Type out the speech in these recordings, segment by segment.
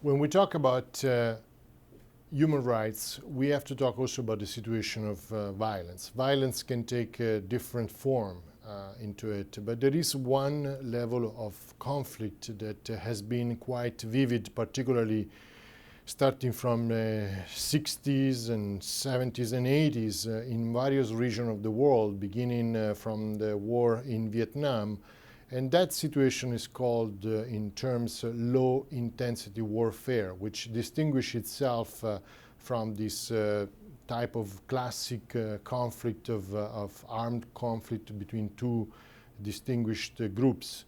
When we talk about human rights, we have to talk also about the situation of violence. Violence can take a different form into it, but there is one level of conflict that has been quite vivid, particularly starting from 60s and 70s and 80s in various regions of the world, beginning from the war in Vietnam. And that situation is called, in terms, low-intensity warfare, which distinguishes itself from this type of classic conflict of armed conflict between two distinguished groups.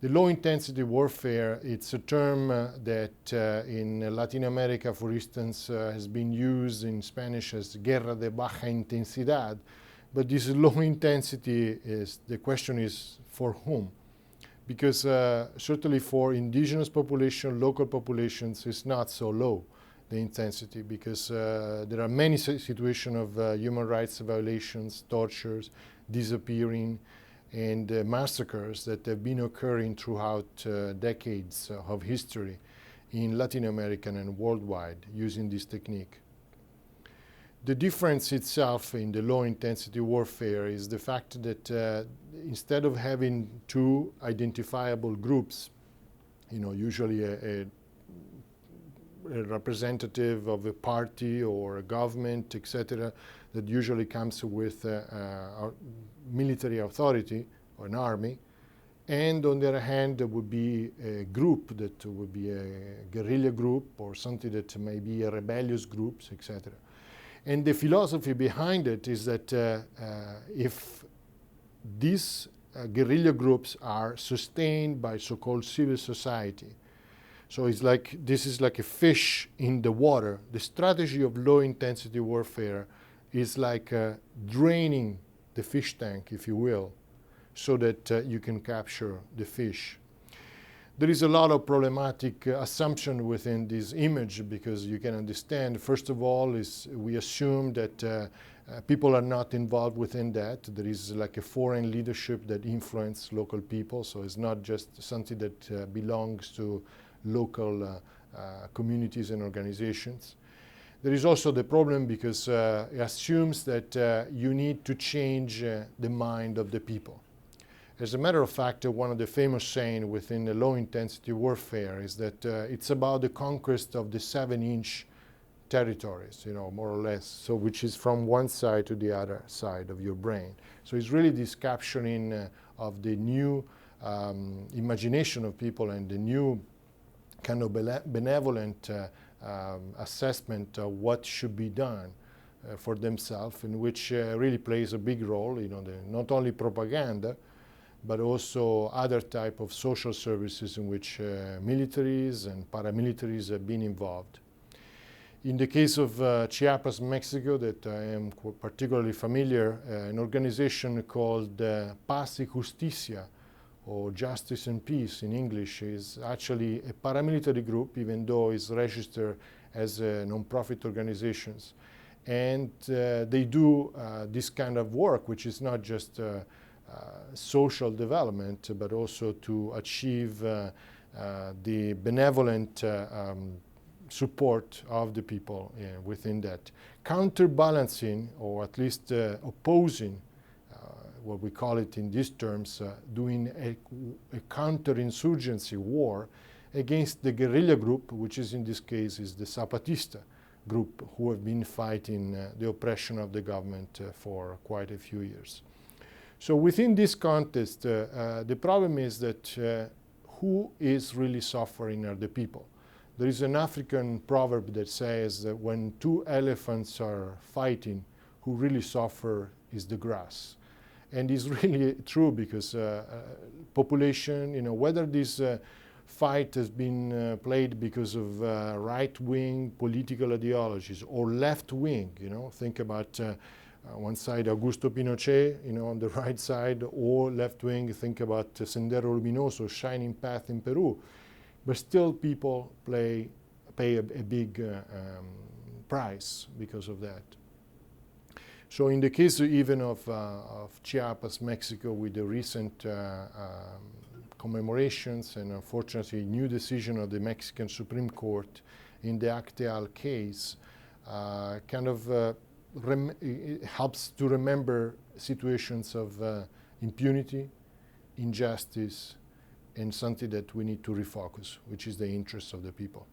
The low-intensity warfare, it's a term that in Latin America, for instance, has been used in Spanish as guerra de baja intensidad. But this low intensity the question is for whom? Because certainly for indigenous population, local populations, it's not so low, the intensity, because there are many situations of human rights violations, tortures, disappearing, and massacres that have been occurring throughout decades of history in Latin America and worldwide using this technique. The difference itself in the low-intensity warfare is the fact that instead of having two identifiable groups, usually a representative of a party or a government, etc., that usually comes with a military authority or an army, and on the other hand, there would be a group that would be a guerrilla group or something that may be a rebellious groups, etc. And the philosophy behind it is that if these guerrilla groups are sustained by so-called civil society, so it's like this is like a fish in the water. The strategy of low-intensity warfare is like draining the fish tank, if you will, so that you can capture the fish. There is a lot of problematic assumption within this image, because you can understand, first of all, is we assume that people are not involved within that. There is like a foreign leadership that influences local people, so it's not just something that belongs to local communities and organizations. There is also the problem because it assumes that you need to change the mind of the people. As a matter of fact, one of the famous sayings within the low-intensity warfare is that it's about the conquest of the 7-inch territories, more or less, so which is from one side to the other side of your brain. So it's really this capturing of the new imagination of people and the new kind of benevolent assessment of what should be done for themselves, in which really plays a big role, not only propaganda, but also other type of social services in which militaries and paramilitaries have been involved. In the case of Chiapas, Mexico, that I am particularly familiar, an organization called Paz y Justicia, or Justice and Peace in English, is actually a paramilitary group, even though it's registered as non-profit organizations. And they do this kind of work, which is not just social development, but also to achieve the benevolent support of the people within that. Counterbalancing, or at least opposing, what we call it in these terms, doing a counterinsurgency war against the guerrilla group, which is in this case is the Zapatista group, who have been fighting the oppression of the government for quite a few years. So within this context, the problem is that who is really suffering are the people. There is an African proverb that says that when two elephants are fighting, who really suffer is the grass. And it's really true, because population, whether this fight has been played because of right-wing political ideologies or left-wing, think about one side Augusto Pinochet, on the right side, or left-wing, think about Sendero Luminoso, Shining Path in Peru. But still people pay a big price because of that. So in the case even of Chiapas, Mexico, with the recent commemorations and unfortunately new decision of the Mexican Supreme Court in the Acteal case it helps to remember situations of impunity, injustice, and something that we need to refocus, which is the interests of the people.